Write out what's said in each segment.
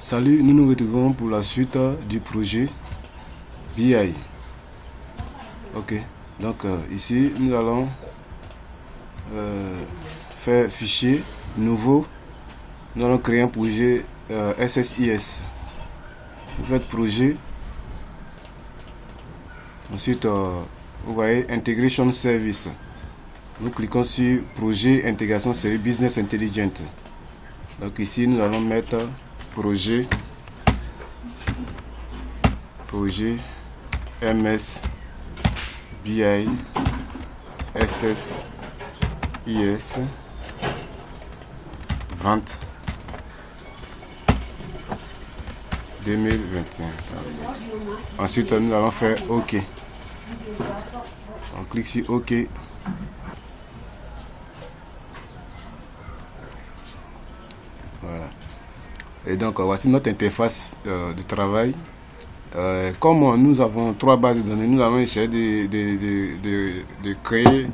Salut, nous nous retrouvons pour la suite du projet BI. Ok, donc ici nous allons faire fichier nouveau. Nous allons créer un projet SSIS. Vous faites projet. Ensuite, vous voyez Integration Service. Nous cliquons sur projet intégration service Business Intelligent. Donc ici nous allons mettre projet MS BI SSIS vente 2021. Ensuite nous allons faire OK. On clique sur OK. Voilà. Et donc voici notre interface de travail. Comme nous avons 3 bases de données, nous allons essayer de créer,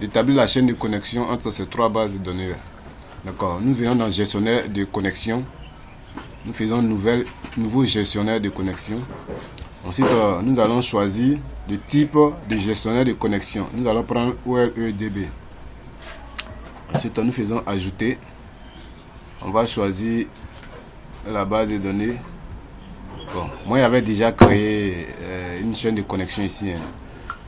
d'établir la chaîne de connexion entre ces 3 bases de données là. D'accord. Nous venons dans le gestionnaire de connexion. Nous faisons nouveau gestionnaire de connexion. Ensuite, nous allons choisir le type de gestionnaire de connexion. Nous allons prendre OLEDB. Ensuite, nous faisons ajouter. On va choisir la base de données. Bon, moi j'avais déjà créé une chaîne de connexion ici.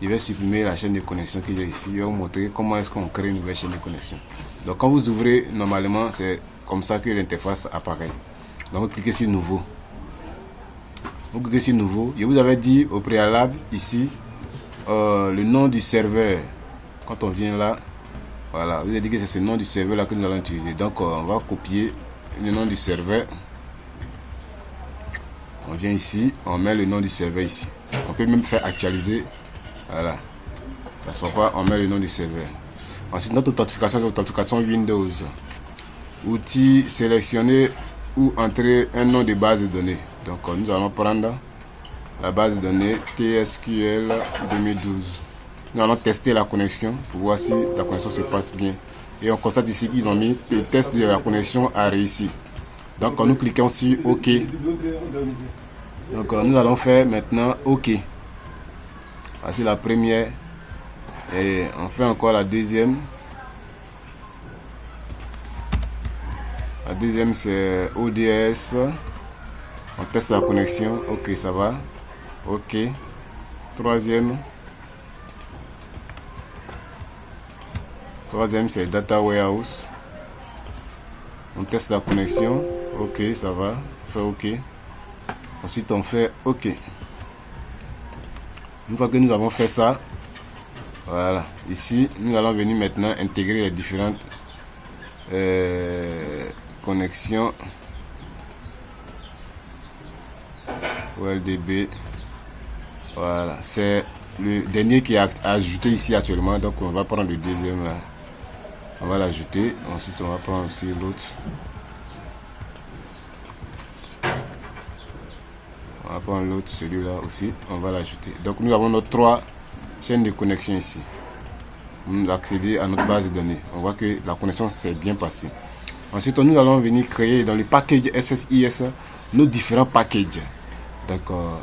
Je vais supprimer la chaîne de connexion qu'il y a ici. Je vais vous montrer comment est-ce qu'on crée une nouvelle chaîne de connexion. Donc quand vous ouvrez, normalement c'est comme ça que l'interface apparaît. Donc vous cliquez sur nouveau. Vous cliquez sur nouveau. Je vous avais dit au préalable ici le nom du serveur. Quand on vient là, voilà, vous avez dit que c'est ce nom du serveur là que nous allons utiliser. Donc on va copier le nom du serveur. On vient ici, on met le nom du serveur ici. On peut même faire actualiser. Voilà. Ça ne soit pas, on met le nom du serveur. Ensuite, notre authentification, c'est l'authentification Windows. Outil sélectionner ou entrer un nom de base de données. Donc, nous allons prendre la base de données TSQL 2012. Nous allons tester la connexion pour voir si la connexion se passe bien. Et on constate ici qu'ils ont mis le test de la connexion a réussi. Donc, nous cliquons sur OK. Donc, nous allons faire maintenant OK. Voici la première. Et on fait encore la deuxième. La deuxième, c'est ODS. On teste la connexion. OK, ça va. OK. Troisième. Troisième, c'est Data Warehouse. On teste la connexion. OK, ça va. On fait OK. Ensuite, on fait OK. Une fois que nous avons fait ça, voilà. Ici, nous allons venir maintenant intégrer les différentes connexions. OLDB. Voilà. C'est le dernier qui est ajouté ici actuellement. Donc, on va prendre le deuxième là. On va l'ajouter. Ensuite, on va prendre aussi l'autre. On va prendre l'autre, celui-là aussi. On va l'ajouter. Donc, nous avons nos 3 chaînes de connexion ici. Nous accéder à notre base de données. On voit que la connexion s'est bien passée. Ensuite, nous allons venir créer dans le package SSIS nos différents packages. D'accord.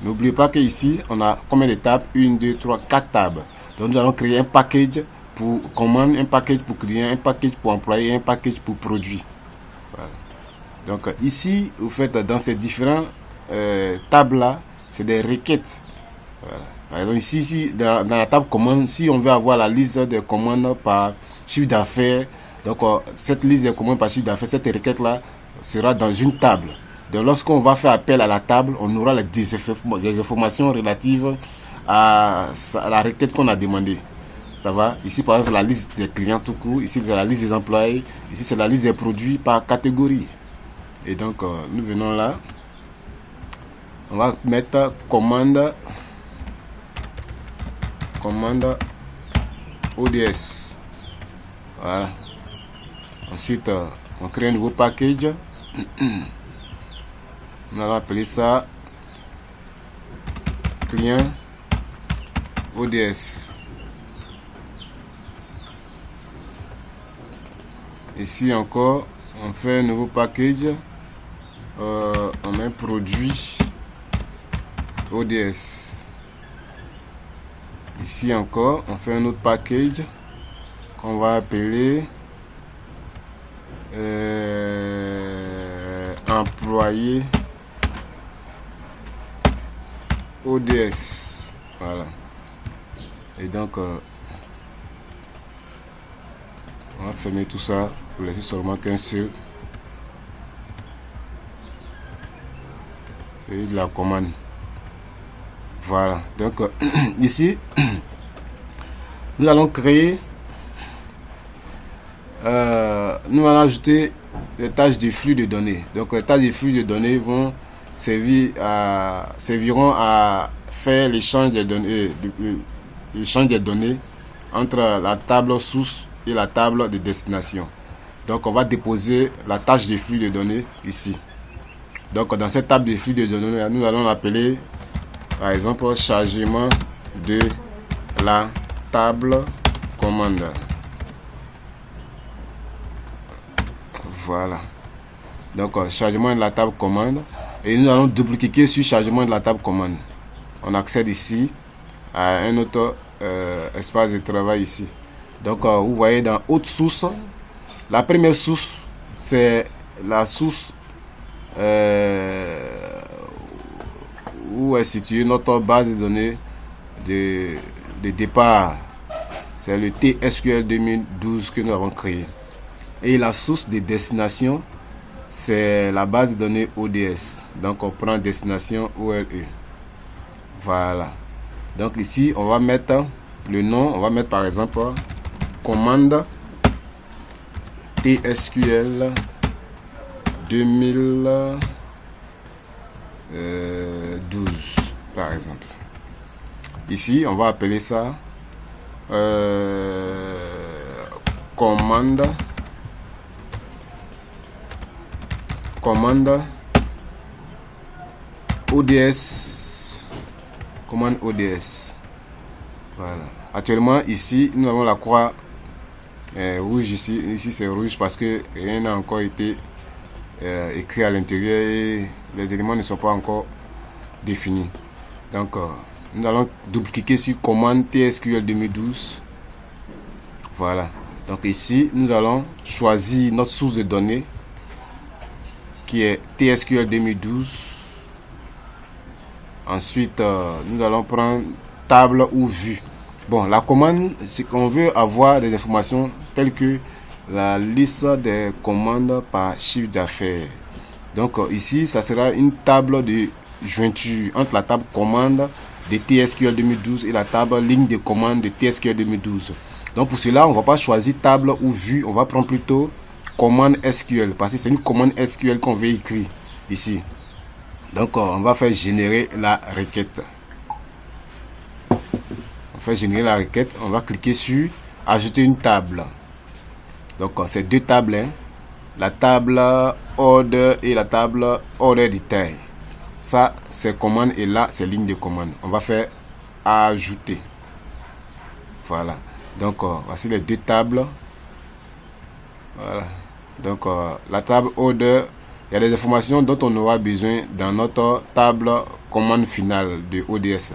N'oubliez pas qu'ici, on a combien de tables? 1, 2, 3, 4 tables. Donc, nous allons créer un package pour commande, un package pour client, un package pour employé, un package pour produit. Voilà. Donc, ici, vous faites dans ces différents tables là, c'est des requêtes. Voilà. Par exemple, ici dans la table commande, si on veut avoir la liste des commandes par chiffre d'affaires, donc cette liste des commandes par chiffre d'affaires, cette requête là sera dans une table. Donc lorsqu'on va faire appel à la table, on aura des informations relatives à la requête qu'on a demandée. Ça va. Ici par exemple, c'est la liste des clients tout court. Ici c'est la liste des employés. Ici c'est la liste des produits par catégorie. Et donc nous venons là. On va mettre commande ODS. Voilà. Ensuite, on crée un nouveau package. On va appeler ça client ODS. Ici encore, on fait un nouveau package. on met produit ODS. Ici encore, on fait un autre package qu'on va appeler employé ODS. Voilà. Et donc, on va fermer tout ça pour laisser seulement qu'un seul. Et de la commande. Voilà. Donc, ici, nous allons créer, nous allons ajouter les tâches de flux de données. Donc, les tâches de flux de données vont serviront à faire l'échange des données, l'échange des données entre la table source et la table de destination. Donc, on va déposer la tâche de flux de données ici. Donc, dans cette table de flux de données, nous allons l'appeler, par exemple, chargement de la table commande. Voilà. Donc, chargement de la table commande. Et nous allons double-cliquer sur chargement de la table commande. On accède ici à un autre espace de travail ici. Donc, vous voyez dans Haute source, la première source, c'est la source où est située notre base de données de départ. C'est le TSQL 2012 que nous avons créé. Et la source de destination, c'est la base de données ODS. Donc, on prend destination OLE. Voilà. Donc, ici, on va mettre le nom. On va mettre par exemple commande TSQL 2012 par exemple. Ici, on va appeler ça commande ODS. Commande ODS. Voilà. Actuellement, ici, nous avons la croix rouge ici. Ici, c'est rouge parce que rien n'a encore été écrit à l'intérieur et les éléments ne sont pas encore définis. Donc, nous allons double-cliquer sur commande TSQL 2012. Voilà. Donc ici, nous allons choisir notre source de données qui est TSQL 2012. Ensuite, nous allons prendre table ou vue. Bon, la commande, c'est qu'on veut avoir des informations telles que la liste des commandes par chiffre d'affaires. Donc ici, ça sera une table de jointure entre la table commande de TSQL 2012 et la table ligne de commande de TSQL 2012. Donc pour cela, on ne va pas choisir table ou vue, on va prendre plutôt commande SQL parce que c'est une commande SQL qu'on veut écrire ici. Donc on va faire générer la requête. On fait générer la requête, on va cliquer sur ajouter une table. Donc c'est deux tables, hein. La table order et la table order detail. Ça c'est commande et là c'est ligne de commande. On va faire ajouter. Voilà. Donc voici les deux tables. Voilà. Donc la table order, il y a des informations dont on aura besoin dans notre table commande finale de ODS.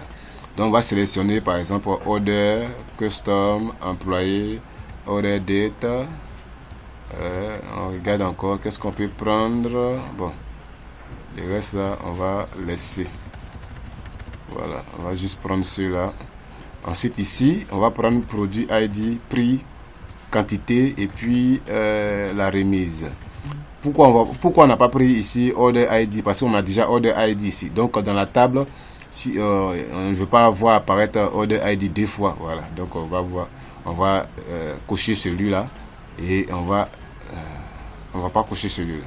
Donc on va sélectionner par exemple order, custom, employé, order date. On regarde encore qu'est-ce qu'on peut prendre. Bon, le reste là on va laisser. Voilà, on va juste prendre ceux-là. Ensuite ici on va prendre produit ID, prix, quantité et puis la remise. Pourquoi on n'a pas pris ici order ID? Parce qu'on a déjà order ID ici. Donc dans la table, si on ne veut pas voir apparaître order ID deux fois, voilà. Donc on va voir, on va cocher celui-là et on va pas cocher celui-là.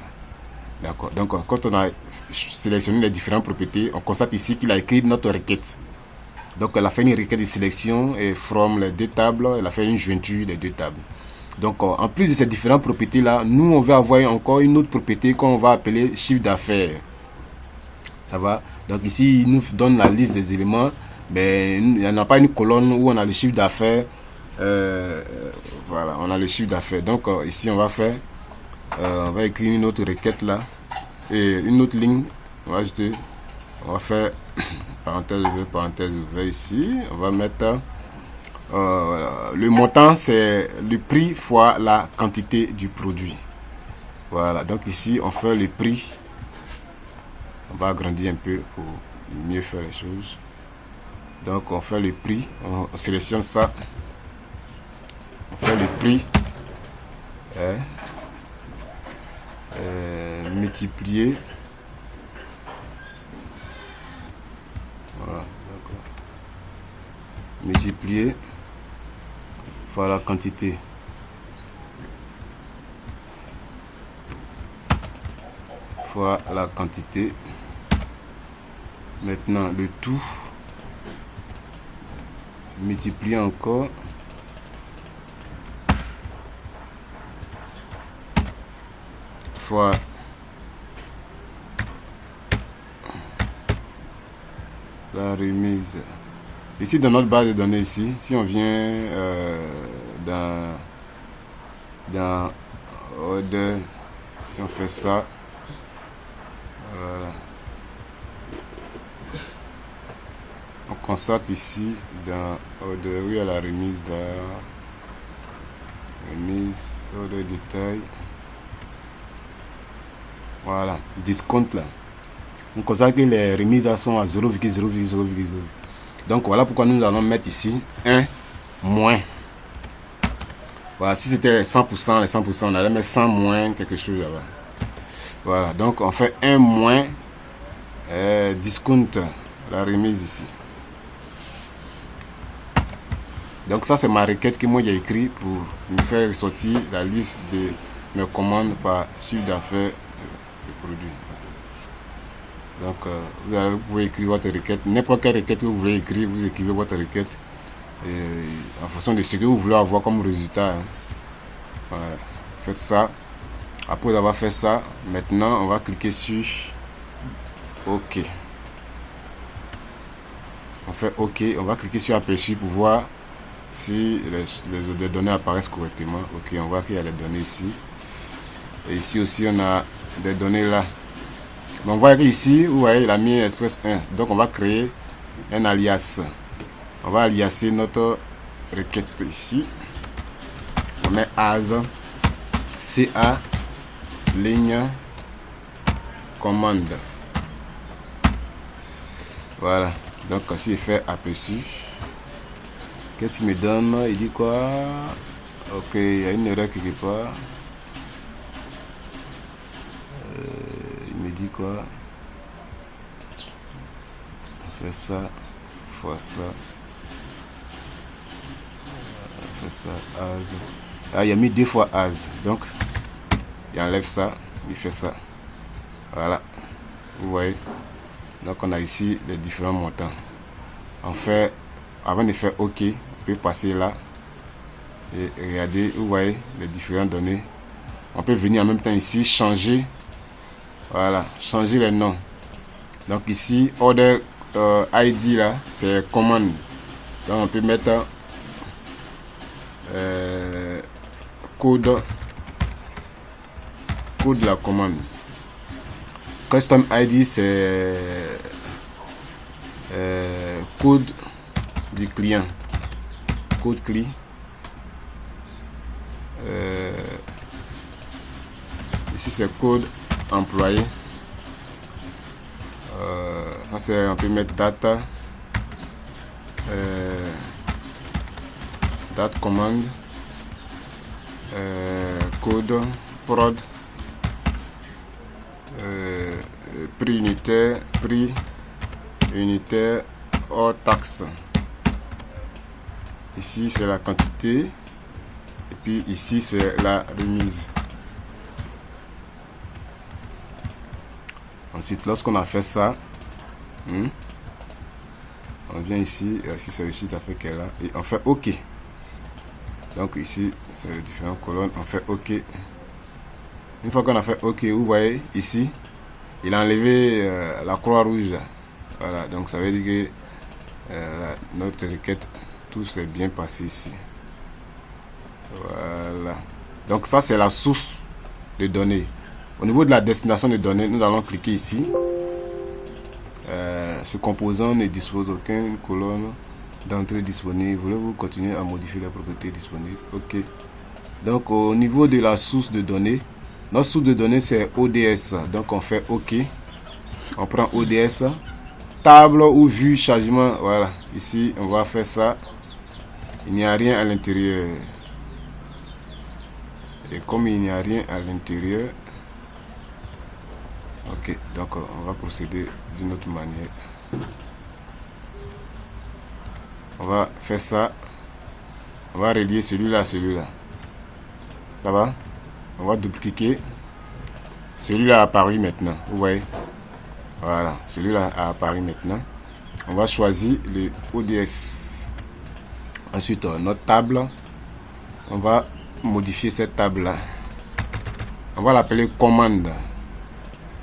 D'accord. Donc quand on a sélectionné les différentes propriétés, on constate ici qu'il a écrit notre requête. Donc elle a fait une requête de sélection et from les deux tables, elle a fait une jointure des deux tables. Donc en plus de ces différentes propriétés là, nous on va avoir encore une autre propriété qu'on va appeler chiffre d'affaires. Ça va. Donc ici il nous donne la liste des éléments, mais il n'y en a pas une colonne où on a le chiffre d'affaires. Voilà, on a le chiffre d'affaires. Donc ici on va faire on va écrire une autre requête là. et une autre ligne, on va ajouter, on va faire parenthèse ouverte ici, on va mettre voilà. Le montant c'est le prix fois la quantité du produit. Voilà, donc ici on fait le prix, on va agrandir un peu pour mieux faire les choses. Donc on fait le prix, on sélectionne ça, on fait le prix multiplié, voilà, multiplié fois la quantité. Fois la quantité. Maintenant le tout multiplié encore fois la remise. Ici dans notre base de données ici, si on vient dans order, si on fait ça, voilà, on constate ici dans order, oui, à la remise, order détail, voilà, discount là, on constate que les remises sont à 0,0,0,0. Donc voilà pourquoi nous allons mettre ici un moins. Voilà, si c'était 100%, les 100%, on allait mettre 100 moins quelque chose là-bas. Voilà, donc on fait un moins discount, la remise ici. Donc ça c'est ma requête que moi j'ai écrit pour me faire ressortir la liste de mes commandes par chiffre d'affaires de produit. Donc vous pouvez écrire votre requête, n'importe quelle requête que vous voulez écrire, vous écrivez votre requête en fonction de ce que vous voulez avoir comme résultat. Voilà. Faites ça. Après avoir fait ça, maintenant on va cliquer sur OK. On fait OK, on va cliquer sur aperçu pour voir si les données apparaissent correctement. OK, on voit qu'il y a les données ici. Et ici aussi on a des données là. Donc vous voyez ici, vous voyez, il a mis Express 1. Donc on va créer un alias. On va aliaser notre requête ici. On met as CA ligne commande. Voilà. Donc si je fais aperçu, qu'est-ce qu'il me donne? Il dit quoi? Ok, il y a une erreur quelque part. Il me dit quoi? On fait ça fois ça. On fait ça as. Ah, il a mis 2 fois as. Donc il enlève ça, il fait ça. Voilà. Vous voyez. Donc on a ici les différents montants. On fait, avant de faire OK, on peut passer là et regarder, vous voyez les différentes données. On peut venir en même temps ici changer, voilà, changer les noms. Donc ici order ID là, c'est commande. Donc on peut mettre code de la commande. Custom ID c'est code du client, code CLI. Ici c'est code employé. Ça c'est, on peut mettre data, date commande, code prod, prix unitaire hors taxe. Ici c'est la quantité et puis ici c'est la remise. Ensuite lorsqu'on a fait ça, on vient ici, si c'est le chiffre d'affaires qui est là, et on fait OK. Donc ici c'est les différentes colonnes, on fait OK. Une fois qu'on a fait OK, vous voyez ici il a enlevé la croix rouge. Voilà, donc ça veut dire que notre requête, tout s'est bien passé ici. Voilà. Donc ça c'est la source de données. Au niveau de la destination des données, nous allons cliquer ici. Ce composant ne dispose aucune colonne d'entrée disponible. Voulez-vous continuer à modifier les propriétés disponibles? OK. Donc au niveau de la source de données, notre source de données c'est ODS. Donc on fait OK. On prend ODS. Table ou vue chargement. Voilà. Ici on va faire ça. Il n'y a rien à l'intérieur. Et comme il n'y a rien à l'intérieur, ok, donc on va procéder d'une autre manière. On va faire ça. On va relier celui-là à celui-là. Ça va? On va double-cliquer. Celui-là a apparu maintenant. Vous voyez? Voilà, celui-là a apparu maintenant. On va choisir le ODS. Ensuite, notre table. On va modifier cette table là. On va l'appeler commande.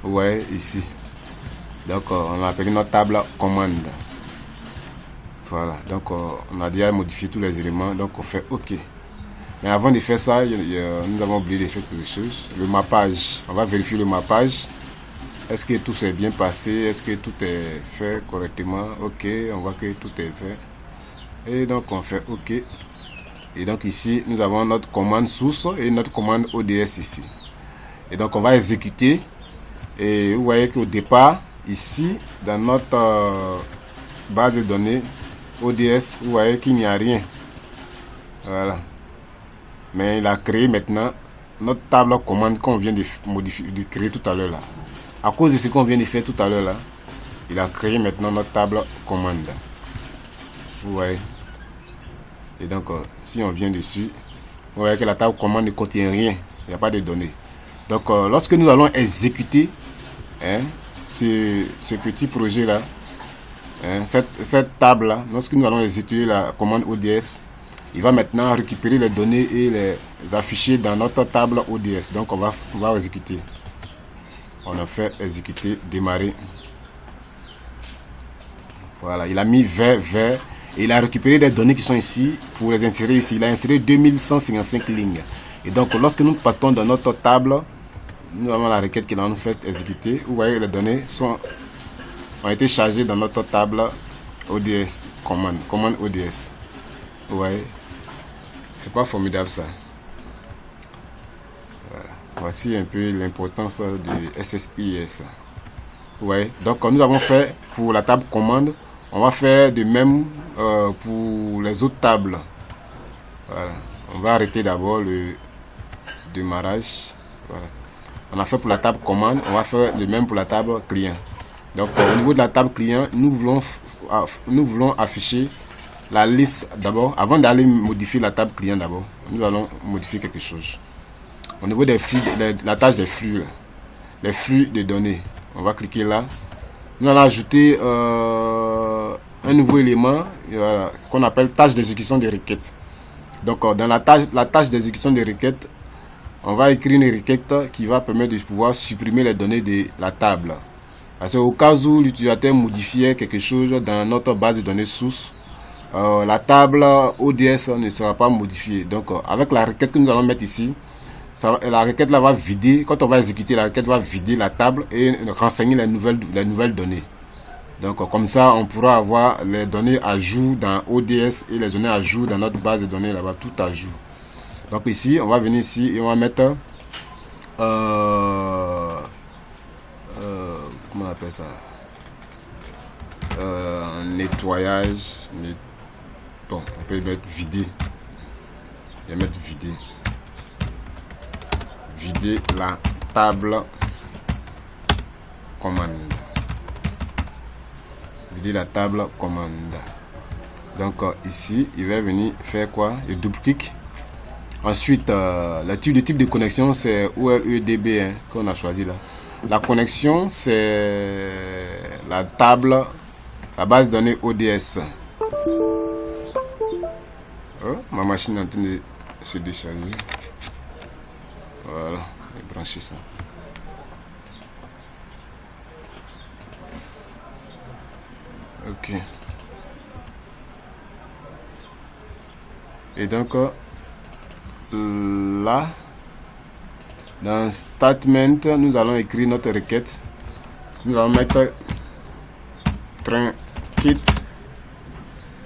Vous voyez ici. Donc on a appelé notre table commande. Voilà, donc on a déjà modifié tous les éléments, donc on fait OK. Mais avant de faire ça, nous avons oublié de faire quelque chose. Le mappage, on va vérifier le mappage. Est-ce que tout s'est bien passé? Est-ce que tout est fait correctement? OK, on voit que tout est fait. Et donc on fait OK. Et donc ici, nous avons notre commande source et notre commande ODS ici. Et donc on va exécuter. Et vous voyez qu'au départ, ici, dans notre base de données ODS, vous voyez qu'il n'y a rien. Voilà. Mais il a créé maintenant notre table commande qu'on vient de modifier, de créer tout à l'heure là. À cause de ce qu'on vient de faire tout à l'heure là, il a créé maintenant notre table commande. Vous voyez. Et donc, si on vient dessus, vous voyez que la table commande ne contient rien. Il n'y a pas de données. Donc, lorsque nous allons exécuter ce petit projet-là, cette table-là, lorsque nous allons exécuter la commande ODS, il va maintenant récupérer les données et les afficher dans notre table ODS. Donc, on va exécuter. On a fait exécuter, démarrer. Voilà, il a mis vert. Et il a récupéré des données qui sont ici pour les insérer ici. Il a inséré 2155 lignes. Et donc, lorsque nous partons dans notre table, nous avons la requête qui va nous fait exécuter. Vous voyez, les données ont été chargées dans notre table ODS, commande ODS. Vous voyez, c'est pas formidable ça. Voilà. Voici un peu l'importance du SSIS. Vous voyez, donc nous avons fait pour la table commande. On va faire de même pour les autres tables. Voilà. On va arrêter d'abord le démarrage. Voilà. On a fait pour la table commande. On va faire le même pour la table client. Donc au niveau de la table client, nous voulons afficher la liste d'abord. Avant d'aller modifier la table client d'abord, nous allons modifier quelque chose. Au niveau des flux, la tâche des flux, là, les flux de données. On va cliquer là. Nous allons ajouter un nouveau élément qu'on appelle tâche d'exécution des requêtes. Donc dans la tâche d'exécution des requêtes, on va écrire une requête qui va permettre de pouvoir supprimer les données de la table. Parce qu'au cas où l'utilisateur modifiait quelque chose dans notre base de données source, la table ODS ne sera pas modifiée. Donc avec la requête que nous allons mettre ici, la requête là va vider. Quand on va exécuter, la requête va vider la table et renseigner les nouvelles données. Donc comme ça, on pourra avoir les données à jour dans ODS et les données à jour dans notre base de données là-bas, tout à jour. Donc ici, on va venir ici et on va mettre comment on appelle ça, nettoyage. Bon, on peut mettre vider. Je vais mettre vider. Vider la table commande. Vider la table commande. Donc ici, il va venir faire quoi? Il double-clique. Ensuite, le type de connexion, c'est OLEDB qu'on a choisi là. La connexion, c'est la table, la base de données ODS. Oh, ma machine est en train de se décharger. Voilà, je vais brancher ça. Ok. Et donc là, Dans statement, nous allons écrire notre requête. Nous allons mettre kit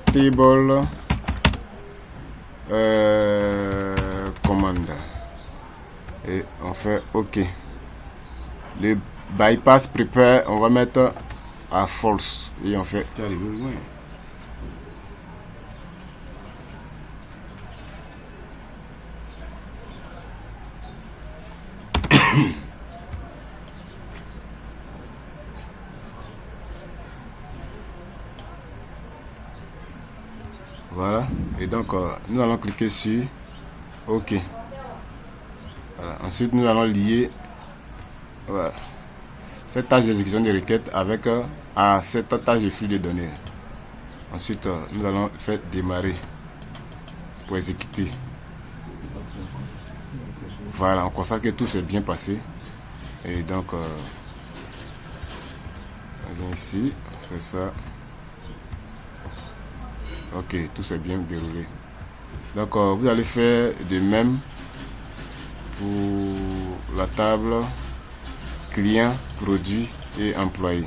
table commande et on fait OK. Le bypass prepare, on va mettre à false et on fait voilà, et donc nous allons cliquer sur OK. Voilà. Ensuite nous allons lier cette tâche d'exécution de requête avec à cette tâche de flux de données. Ensuite nous allons faire démarrer pour exécuter. Voilà, on constate que tout s'est bien passé. Et donc on vient ici, on fait ça. OK, tout s'est bien déroulé. Donc vous allez faire de même pour la table client, produit et employé.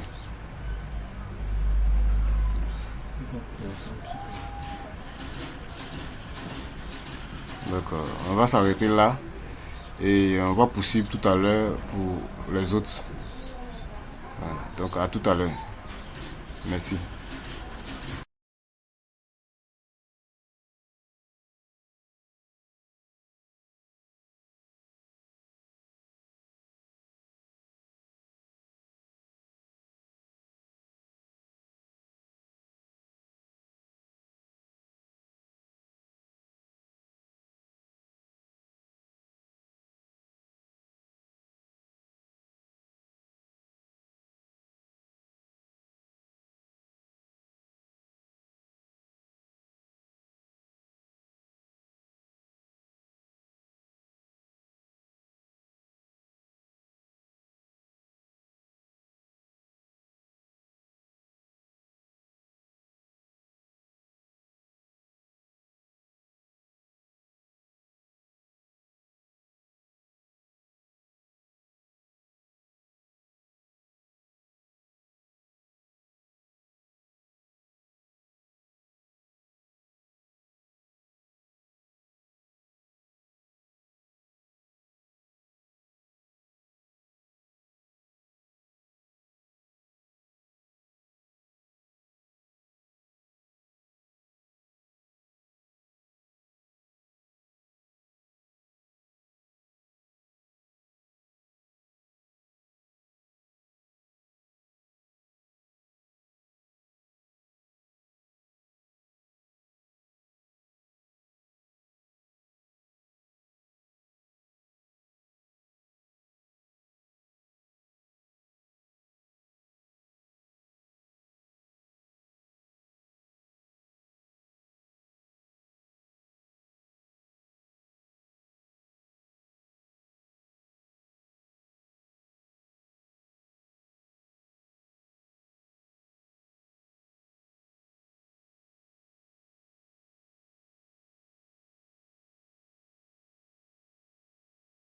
D'accord, on va s'arrêter là et on va poursuivre tout à l'heure pour les autres. Voilà. Donc à tout à l'heure. Merci.